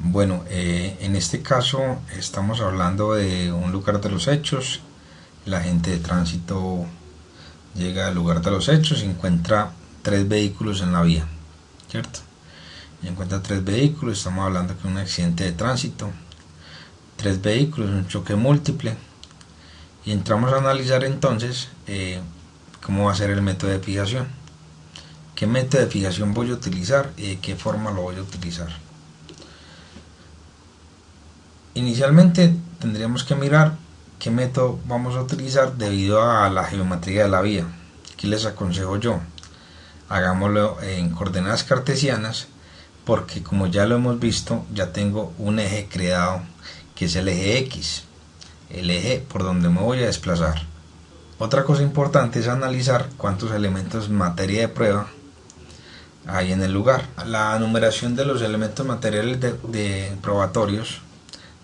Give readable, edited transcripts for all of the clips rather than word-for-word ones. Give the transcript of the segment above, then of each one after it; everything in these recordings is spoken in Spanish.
Bueno, en este caso estamos hablando de un lugar de los hechos. La agente de tránsito llega al lugar de los hechos y encuentra tres vehículos en la vía, ¿cierto? Y encuentra tres vehículos, estamos hablando de un accidente de tránsito, tres vehículos, un choque múltiple, y entramos a analizar entonces cómo va a ser el método de fijación, qué método de fijación voy a utilizar y de qué forma lo voy a utilizar. Inicialmente tendríamos que mirar qué método vamos a utilizar debido a la geometría de la vía. Aquí les aconsejo yo, hagámoslo en coordenadas cartesianas, porque como ya lo hemos visto, ya tengo un eje creado que es el eje X, el eje por donde me voy a desplazar. Otra cosa importante es analizar cuántos elementos en materia de prueba hay en el lugar. La numeración de los elementos materiales de probatorios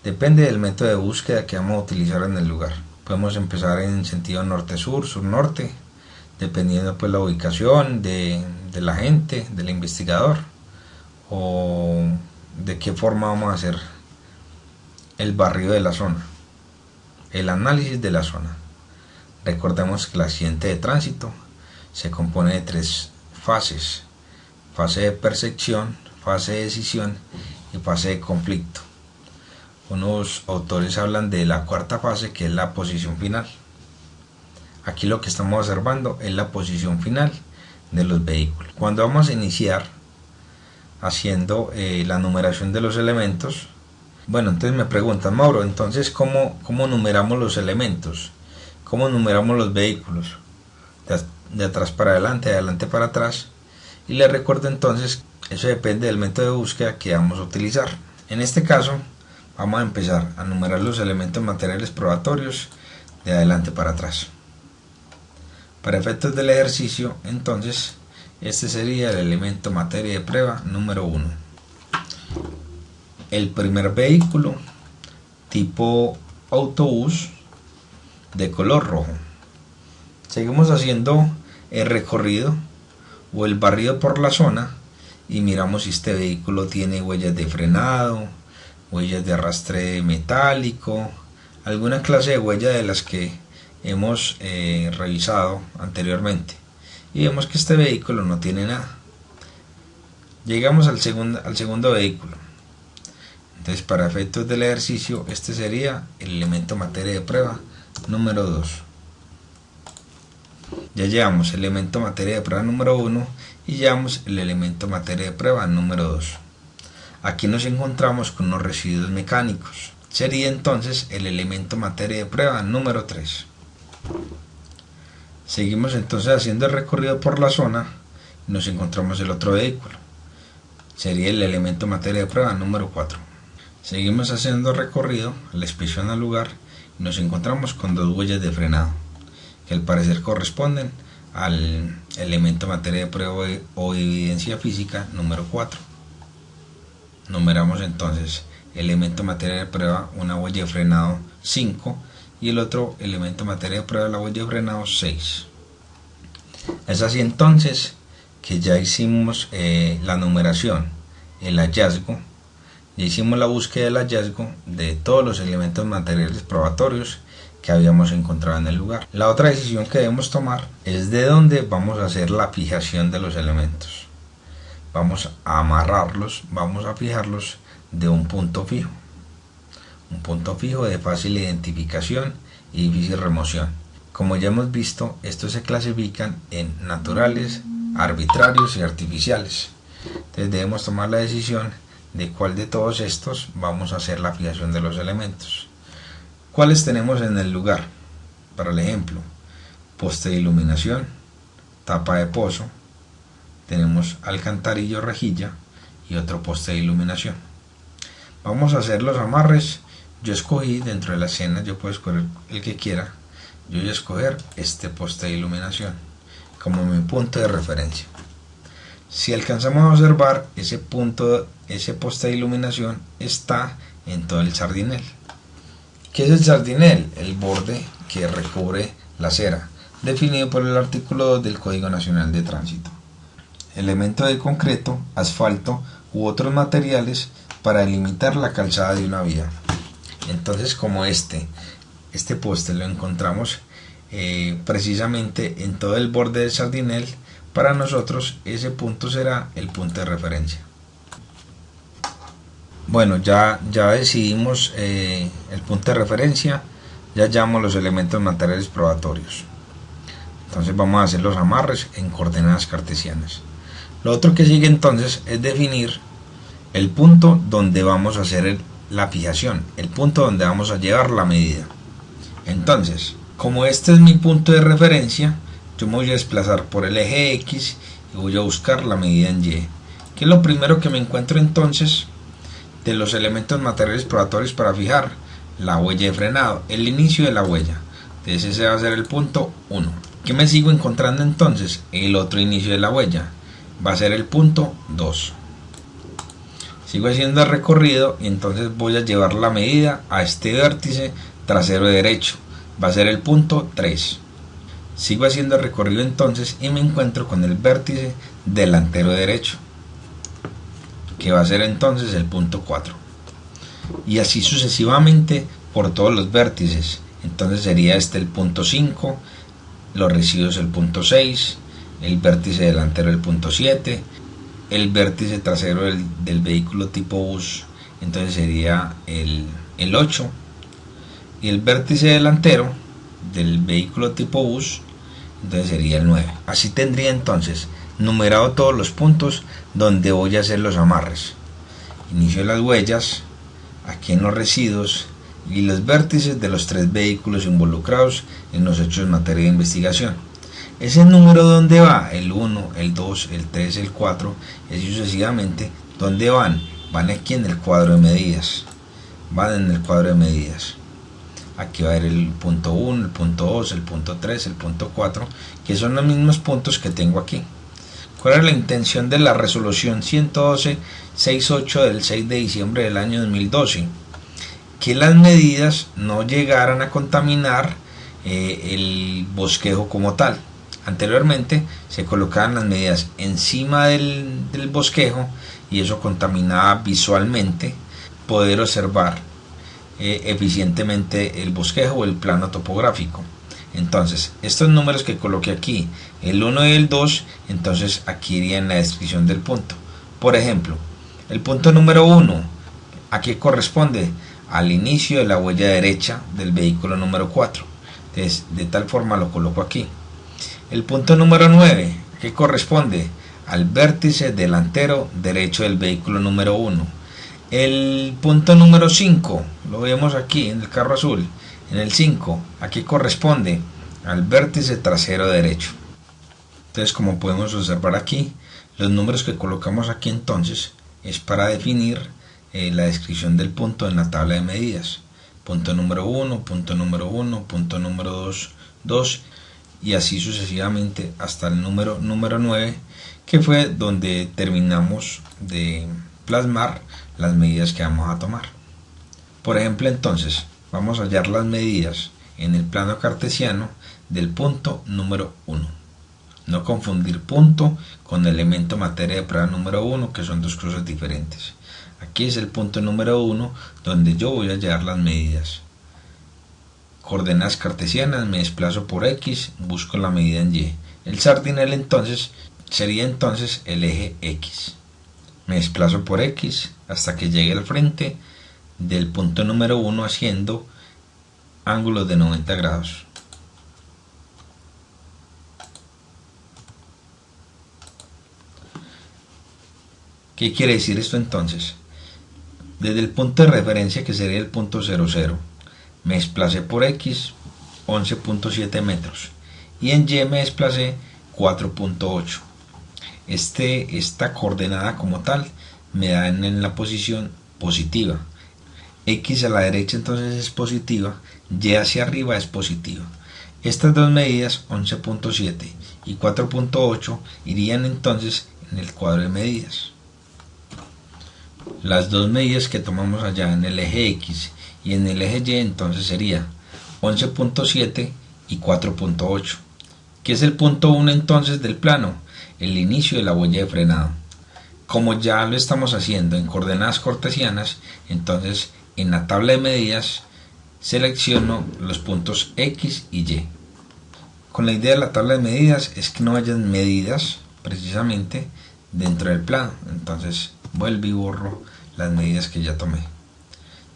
depende del método de búsqueda que vamos a utilizar en el lugar. Podemos empezar en sentido norte-sur, sur-norte, dependiendo pues la ubicación del agente, del investigador, o de qué forma vamos a hacer el barrido de la zona, el análisis de la zona. Recordemos que el accidente de tránsito se compone de tres fases: fase de percepción, fase de decisión y fase de conflicto. Unos autores hablan de la cuarta fase, que es la posición final. Aquí lo que estamos observando es la posición final de los vehículos. Cuando vamos a iniciar haciendo la numeración de los elementos, bueno, entonces me preguntan, Mauro, entonces ¿cómo numeramos los elementos? ¿Cómo numeramos los vehículos? De atrás para adelante, de adelante para atrás. Y les recuerdo entonces, eso depende del método de búsqueda que vamos a utilizar. En este caso, vamos a empezar a numerar los elementos materiales probatorios de adelante para atrás. Para efectos del ejercicio, entonces, este sería el elemento materia de prueba número 1. El primer vehículo, tipo autobús, de color rojo. Seguimos haciendo el recorrido o el barrido por la zona y miramos si este vehículo tiene huellas de frenado, huellas de arrastre metálico, alguna clase de huella de las que hemos revisado anteriormente, y vemos que este vehículo no tiene nada. Llegamos al segundo vehículo. Entonces, para efectos del ejercicio, este sería el elemento materia de prueba número 2. Ya llevamos el elemento materia de prueba número 1 y llevamos el elemento materia de prueba número 2. Aquí nos encontramos con unos residuos mecánicos. Sería entonces el elemento materia de prueba número 3. Seguimos entonces haciendo el recorrido por la zona y nos encontramos el otro vehículo. Sería el elemento materia de prueba número 4. Seguimos haciendo el recorrido, la inspección al lugar, y nos encontramos con dos huellas de frenado, que al parecer corresponden al elemento materia de prueba o evidencia física número 4. Numeramos entonces elemento materia de prueba, una huella de frenado 5, y el otro elemento materia de prueba, la huella de frenado 6. Es así entonces que ya hicimos la numeración, el hallazgo, ya hicimos la búsqueda del hallazgo de todos los elementos materiales probatorios que habíamos encontrado en el lugar. La otra decisión que debemos tomar es de dónde vamos a hacer la fijación de los elementos. Vamos a amarrarlos, vamos a fijarlos de un punto fijo de fácil identificación y difícil remoción. Como ya hemos visto, estos se clasifican en naturales, arbitrarios y artificiales. Entonces debemos tomar la decisión de cuál de todos estos vamos a hacer la fijación de los elementos. ¿Cuáles tenemos en el lugar? Para el ejemplo, poste de iluminación, tapa de pozo, tenemos alcantarillo rejilla y otro poste de iluminación. Vamos a hacer los amarres. Yo escogí dentro de la escena, yo puedo escoger el que quiera. Yo voy a escoger este poste de iluminación como mi punto de referencia. Si alcanzamos a observar, ese poste de iluminación está en todo el sardinel. ¿Qué es el sardinel? El borde que recubre la acera, definido por el artículo 2 del Código Nacional de Tránsito. Elemento de concreto, asfalto u otros materiales para delimitar la calzada de una vía. Entonces, como este poste lo encontramos precisamente en todo el borde del sardinel, para nosotros ese punto será el punto de referencia. Bueno, ya decidimos el punto de referencia, ya hallamos los elementos materiales probatorios. Entonces vamos a hacer los amarres en coordenadas cartesianas. Lo otro que sigue entonces es definir el punto donde vamos a hacer la fijación, el punto donde vamos a llevar la medida. Entonces, como este es mi punto de referencia, yo me voy a desplazar por el eje X y voy a buscar la medida en Y, que es lo primero que me encuentro entonces de los elementos materiales probatorios para fijar la huella de frenado, el inicio de la huella. Entonces ese va a ser el punto 1. ¿Qué me sigo encontrando entonces? El otro inicio de la huella va a ser el punto 2. Sigo haciendo el recorrido y entonces voy a llevar la medida a este vértice trasero derecho, va a ser el punto 3. Sigo haciendo el recorrido entonces y me encuentro con el vértice delantero derecho, que va a ser entonces el punto 4, y así sucesivamente por todos los vértices. Entonces sería este el punto 5, los residuos el punto 6, el vértice delantero el punto 7, el vértice trasero del vehículo tipo bus entonces sería el 8, y el vértice delantero del vehículo tipo bus entonces sería el 9. Así tendría entonces numerado todos los puntos donde voy a hacer los amarres. Inicio de las huellas, aquí en los residuos y los vértices de los 3 vehículos involucrados en los hechos en materia de investigación. Ese número donde va, el 1, el 2, el 3, el 4, y así sucesivamente, ¿dónde van? Van aquí en el cuadro de medidas. Van en el cuadro de medidas. Aquí va a haber el punto 1, el punto 2, el punto 3, el punto 4, que son los mismos puntos que tengo aquí. ¿Cuál es la intención de la resolución 112.68 del 6 de diciembre del año 2012? Que las medidas no llegaran a contaminar el bosquejo como tal. Anteriormente se colocaban las medidas encima del bosquejo y eso contaminaba visualmente poder observar eficientemente el bosquejo o el plano topográfico. Entonces estos números que coloqué aquí, el 1 y el 2, entonces aquí irían en la descripción del punto. Por ejemplo, el punto número 1, ¿a qué corresponde? Al inicio de la huella derecha del vehículo número 4. Entonces de tal forma lo coloco aquí. El punto número 9, ¿a qué corresponde? Al vértice delantero derecho del vehículo número 1. El punto número 5, lo vemos aquí en el carro azul. En el 5, ¿a qué corresponde? Al vértice trasero derecho. Entonces, como podemos observar aquí, los números que colocamos aquí entonces es para definir la descripción del punto en la tabla de medidas. Punto número 1, punto número 1, punto número 2, 2, y así sucesivamente hasta el número 9, que fue donde terminamos de plasmar las medidas que vamos a tomar. Por ejemplo, entonces, vamos a hallar las medidas en el plano cartesiano del punto número 1. No confundir punto con elemento materia de prueba número 1, que son dos cosas diferentes. Aquí es el punto número 1 donde yo voy a hallar las medidas. Coordenadas cartesianas, me desplazo por X, busco la medida en Y. El sardinel entonces sería entonces el eje X. Me desplazo por X hasta que llegue al frente del punto número 1 haciendo ángulos de 90 grados. ¿Qué quiere decir esto entonces? Desde el punto de referencia, que sería el punto 00, me desplacé por X 11.7 metros y en Y me desplacé 4.8. Esta coordenada como tal me da en la posición positiva. X a la derecha entonces es positiva, Y hacia arriba es positiva. Estas dos medidas, 11.7 y 4.8, irían entonces en el cuadro de medidas. Las dos medidas que tomamos allá en el eje X y en el eje Y entonces sería 11.7 y 4.8. ¿Qué es el punto 1 entonces del plano? El inicio de la huella de frenado. Como ya lo estamos haciendo en coordenadas cartesianas, entonces en la tabla de medidas selecciono los puntos X y Y. Con la idea de la tabla de medidas es que no hayan medidas precisamente dentro del plano, entonces vuelvo y borro las medidas que ya tomé.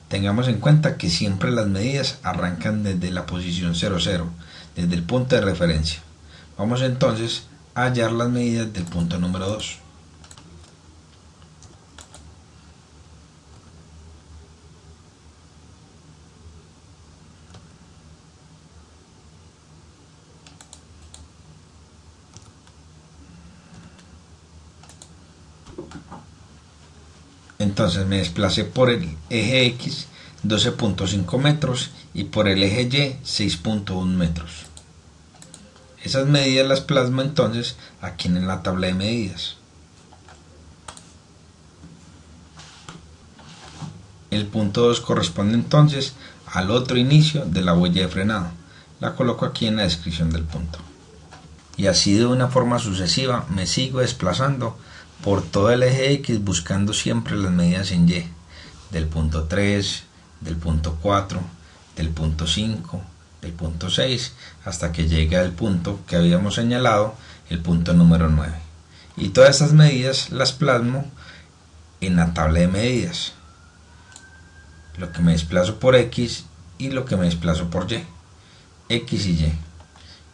Tengamos en cuenta que siempre las medidas arrancan desde la posición 00, desde el punto de referencia. Vamos entonces a hallar las medidas del punto número 2. Entonces me desplacé por el eje X 12.5 metros y por el eje Y 6.1 metros. Esas medidas las plasmo entonces aquí en la tabla de medidas. El punto 2 corresponde entonces al otro inicio de la huella de frenado. La coloco aquí en la descripción del punto. Y así de una forma sucesiva me sigo desplazando por todo el eje X buscando siempre las medidas en Y, del punto 3, del punto 4, del punto 5, del punto 6, hasta que llegue al punto que habíamos señalado, el punto número 9. Y todas estas medidas las plasmo en la tabla de medidas. Lo que me desplazo por X y lo que me desplazo por Y. X y Y.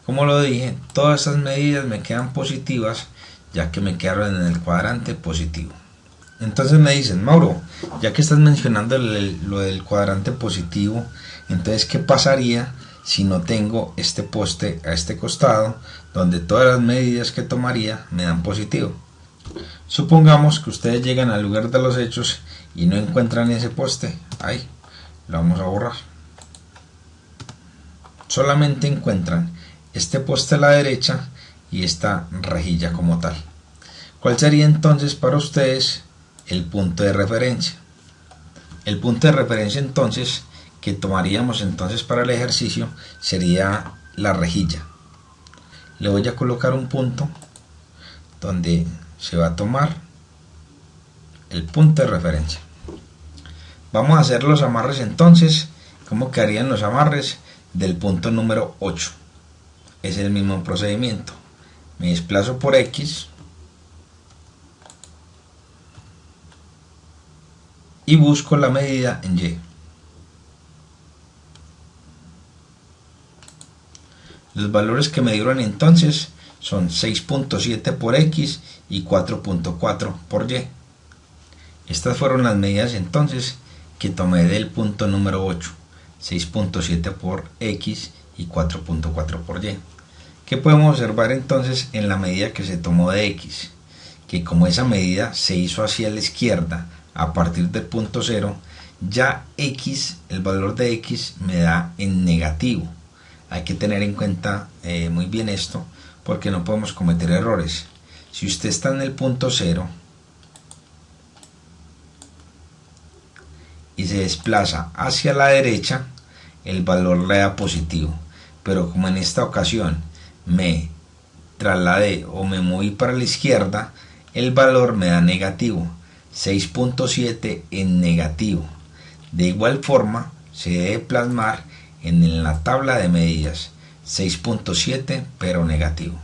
Como lo dije, todas estas medidas me quedan positivas, ya que me quedaron en el cuadrante positivo. Entonces me dicen, Mauro, ya que estás mencionando lo del cuadrante positivo, entonces ¿qué pasaría si no tengo este poste a este costado, donde todas las medidas que tomaría me dan positivo? Supongamos que ustedes llegan al lugar de los hechos y no encuentran ese poste. Ahí, lo vamos a borrar. Solamente encuentran este poste a la derecha y esta rejilla como tal. ¿Cuál sería entonces para ustedes el punto de referencia? El punto de referencia entonces que tomaríamos entonces para el ejercicio sería la rejilla. Le voy a colocar un punto donde se va a tomar el punto de referencia. Vamos a hacer los amarres entonces. ¿Cómo quedarían los amarres del punto número 8? Es el mismo procedimiento. Me desplazo por X y busco la medida en Y. Los valores que me dieron entonces son 6.7 por X y 4.4 por Y. Estas fueron las medidas entonces que tomé del punto número 8, 6.7 por X y 4.4 por Y. ¿Qué podemos observar entonces en la medida que se tomó de X? Que como esa medida se hizo hacia la izquierda a partir del punto 0, ya X, el valor de X me da en negativo. Hay que tener en cuenta muy bien esto, porque no podemos cometer errores. Si usted está en el punto 0 y se desplaza hacia la derecha, el valor le da positivo. Pero como en esta ocasión me trasladé o me moví para la izquierda, el valor me da negativo, 6.7 en negativo. De igual forma se debe plasmar en la tabla de medidas 6.7 pero negativo.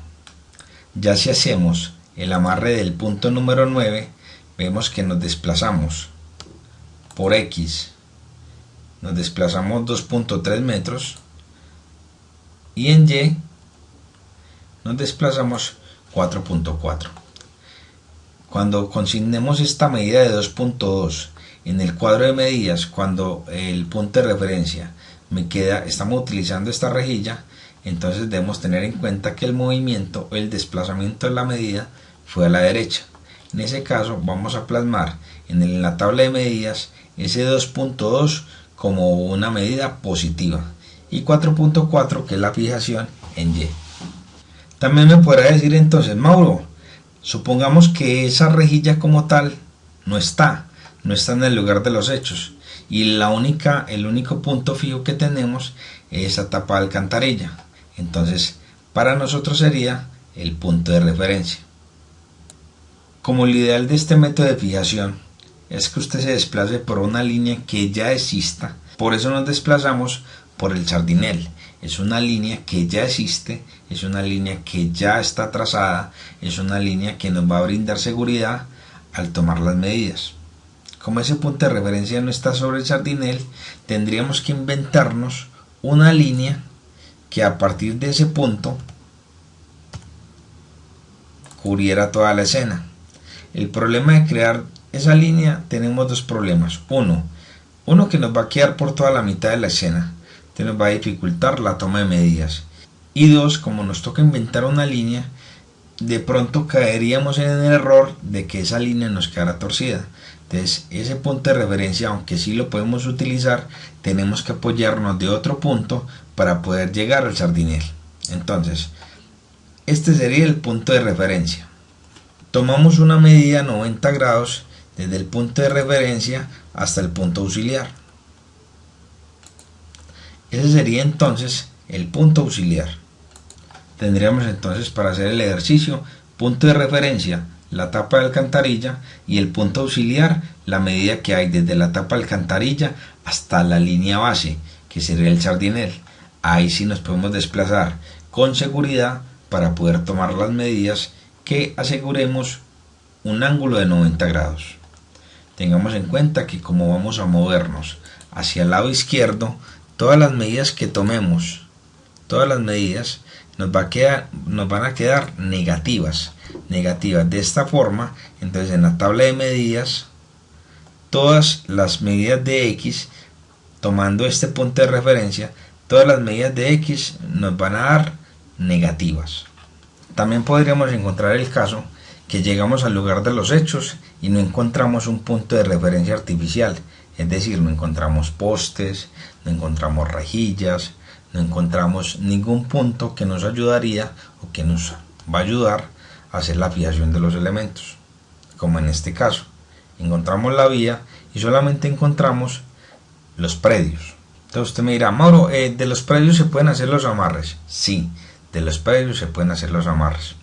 Ya si hacemos el amarre del punto número 9, vemos que nos desplazamos por X, nos desplazamos 2.3 metros y en Y nos desplazamos 4.4. Cuando consignemos esta medida de 2.2 en el cuadro de medidas, cuando el punto de referencia me queda, estamos utilizando esta rejilla, entonces debemos tener en cuenta que el movimiento o el desplazamiento de la medida fue a la derecha. En ese caso vamos a plasmar en la tabla de medidas ese 2.2 como una medida positiva y 4.4 que es la fijación en Y. También me podrá decir entonces, Mauro, supongamos que esa rejilla como tal no está en el lugar de los hechos y el único punto fijo que tenemos es esa tapa de alcantarilla. Entonces para nosotros sería el punto de referencia. Como lo ideal de este método de fijación es que usted se desplace por una línea que ya exista, por eso nos desplazamos por el sardinel. Es una línea que ya existe, es una línea que ya está trazada, es una línea que nos va a brindar seguridad al tomar las medidas. Como ese punto de referencia no está sobre el sardinel, tendríamos que inventarnos una línea que a partir de ese punto cubriera toda la escena. El problema de crear esa línea, tenemos dos problemas. Uno que nos va a quedar por toda la mitad de la escena, que nos va a dificultar la toma de medidas. Y dos, como nos toca inventar una línea, de pronto caeríamos en el error de que esa línea nos quedara torcida. Entonces ese punto de referencia, aunque sí lo podemos utilizar, tenemos que apoyarnos de otro punto para poder llegar al sardinel. Entonces este sería el punto de referencia. Tomamos una medida 90 grados desde el punto de referencia hasta el punto auxiliar. Ese sería entonces el punto auxiliar. Tendríamos entonces, para hacer el ejercicio, punto de referencia, la tapa de alcantarilla, y el punto auxiliar, la medida que hay desde la tapa de alcantarilla hasta la línea base, que sería el sardinel. Ahí sí nos podemos desplazar con seguridad para poder tomar las medidas que aseguremos un ángulo de 90 grados. Tengamos en cuenta que como vamos a movernos hacia el lado izquierdo, todas las medidas que tomemos, todas las medidas nos van a quedar negativas de esta forma. Entonces en la tabla de medidas, todas las medidas de X, tomando este punto de referencia, todas las medidas de X nos van a dar negativas. También podríamos encontrar el caso que llegamos al lugar de los hechos y no encontramos un punto de referencia artificial, es decir, no encontramos postes, no encontramos rejillas, no encontramos ningún punto que nos ayudaría o que nos va a ayudar a hacer la fijación de los elementos. Como en este caso, encontramos la vía y solamente encontramos los predios. Entonces usted me dirá, Mauro, ¿de los predios se pueden hacer los amarres? Sí, de los predios se pueden hacer los amarres.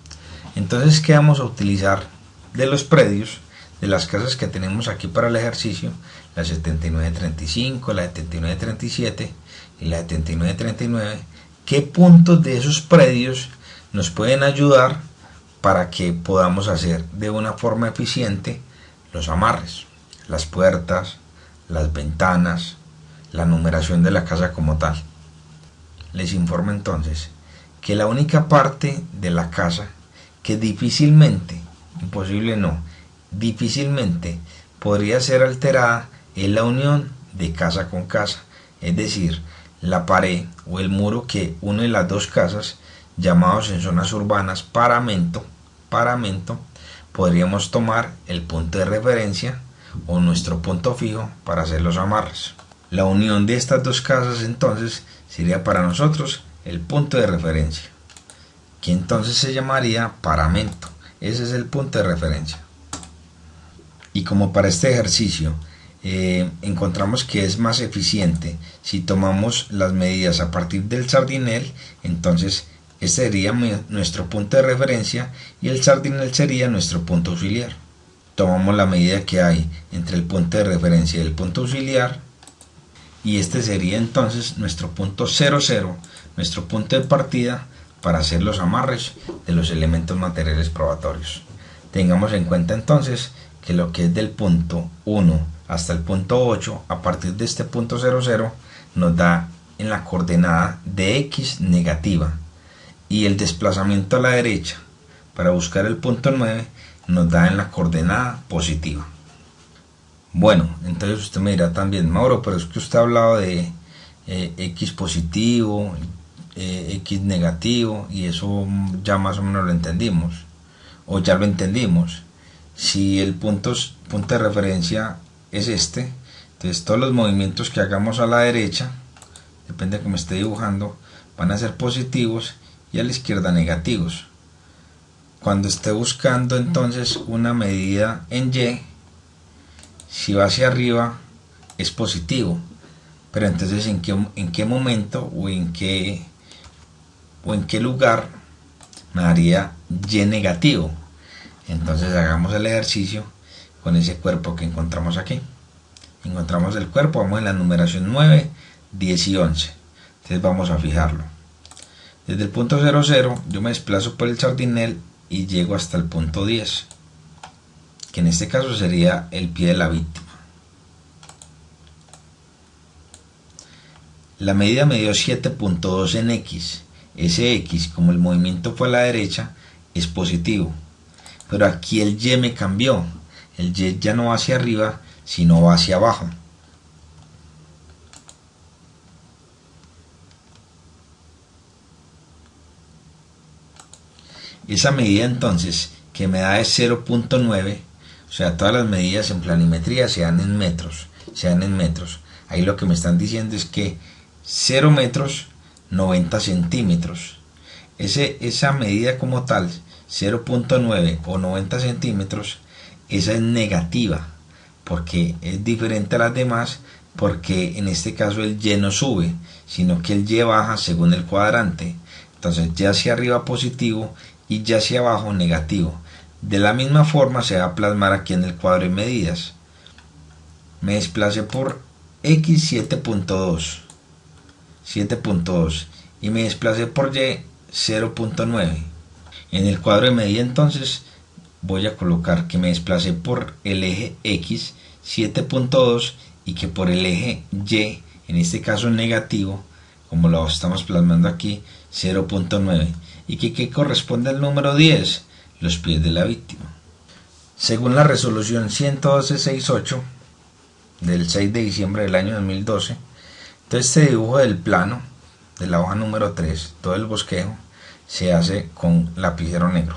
Entonces, ¿qué vamos a utilizar de los predios, de las casas que tenemos aquí para el ejercicio? La 7935, la 7937 y la 7939. ¿Qué puntos de esos predios nos pueden ayudar para que podamos hacer de una forma eficiente los amarres, las puertas, las ventanas, la numeración de la casa como tal? Les informo entonces que la única parte de la casa que difícilmente podría ser alterada es la unión de casa con casa, es decir, la pared o el muro que une las dos casas, llamados en zonas urbanas paramento. Podríamos tomar el punto de referencia o nuestro punto fijo para hacer los amarres. La unión de estas dos casas entonces sería para nosotros el punto de referencia, que entonces se llamaría paramento. Ese es el punto de referencia. Y como para este ejercicio encontramos que es más eficiente si tomamos las medidas a partir del sardinel, entonces este sería nuestro punto de referencia y el sardinel sería nuestro punto auxiliar. Tomamos la medida que hay entre el punto de referencia y el punto auxiliar, y este sería entonces nuestro punto 00, nuestro punto de partida para hacer los amarres de los elementos materiales probatorios. Tengamos en cuenta entonces que lo que es del punto 1 hasta el punto 8, a partir de este punto 00, nos da en la coordenada de X negativa, y el desplazamiento a la derecha para buscar el punto 9 nos da en la coordenada positiva. Bueno, entonces usted me dirá también, Mauro, pero es que usted ha hablado de X positivo, X negativo, y eso ya más o menos lo entendimos, o ya lo entendimos. Si el punto de referencia es este, entonces todos los movimientos que hagamos a la derecha, depende de cómo esté dibujando, van a ser positivos y a la izquierda negativos. Cuando esté buscando entonces una medida en Y, si va hacia arriba es positivo, pero entonces en qué momento o en qué lugar me daría Y negativo. Entonces hagamos el ejercicio con ese cuerpo que encontramos aquí. Encontramos el cuerpo, vamos en la numeración 9, 10 y 11. Entonces vamos a fijarlo. Desde el punto 00 yo me desplazo por el sardinel y llego hasta el punto 10, que en este caso sería el pie de la víctima. La medida me dio 7.2 en X. Ese X, como el movimiento fue a la derecha, es positivo. Pero aquí el Y me cambió. El Y ya no va hacia arriba, sino va hacia abajo. Esa medida entonces que me da es 0.9, o sea, todas las medidas en planimetría se dan en metros, Ahí lo que me están diciendo es que 0 metros, 90 centímetros. Esa medida como tal, 0.9 o 90 centímetros, esa es negativa, porque es diferente a las demás, porque en este caso el Y no sube, sino que el Y baja según el cuadrante. Entonces ya hacia arriba positivo y ya hacia abajo negativo. De la misma forma se va a plasmar aquí en el cuadro de medidas. Me desplacé por X 7.2 y me desplacé por Y 0.9. En el cuadro de medida entonces voy a colocar que me desplacé por el eje X 7.2 y que por el eje Y, en este caso negativo, como lo estamos plasmando aquí, 0.9, y que corresponde al número 10, los pies de la víctima. Según la resolución 112.68 del 6 de diciembre del año 2012, entonces este dibujo del plano de la hoja número 3, todo el bosquejo, se hace con lapicero negro.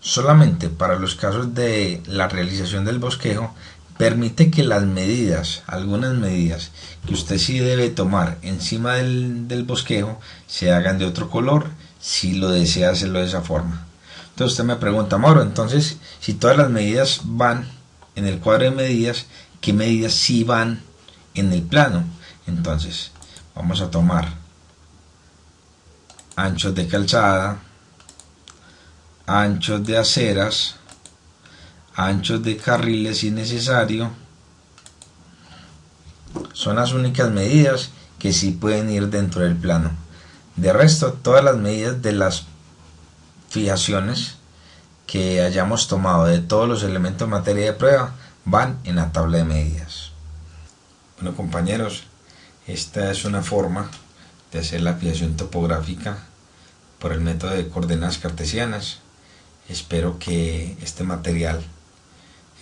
Solamente para los casos de la realización del bosquejo permite que las medidas, algunas medidas que usted sí debe tomar encima del bosquejo, se hagan de otro color si lo desea hacerlo de esa forma. Entonces usted me pregunta, Mauro, entonces si todas las medidas van en el cuadro de medidas, ¿qué medidas sí van en el plano? Entonces vamos a tomar anchos de calzada, anchos de aceras, anchos de carriles si necesario. Son las únicas medidas que sí pueden ir dentro del plano. De resto, todas las medidas de las fijaciones que hayamos tomado de todos los elementos de materia de prueba van en la tabla de medidas. Bueno, compañeros, esta es una forma de hacer la fijación topográfica por el método de coordenadas cartesianas. Espero que este material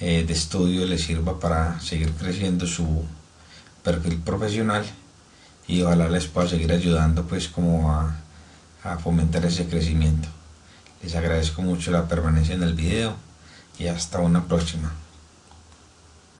de estudio les sirva para seguir creciendo su perfil profesional y ojalá les pueda seguir ayudando pues como a fomentar ese crecimiento. Les agradezco mucho la permanencia en el video y hasta una próxima.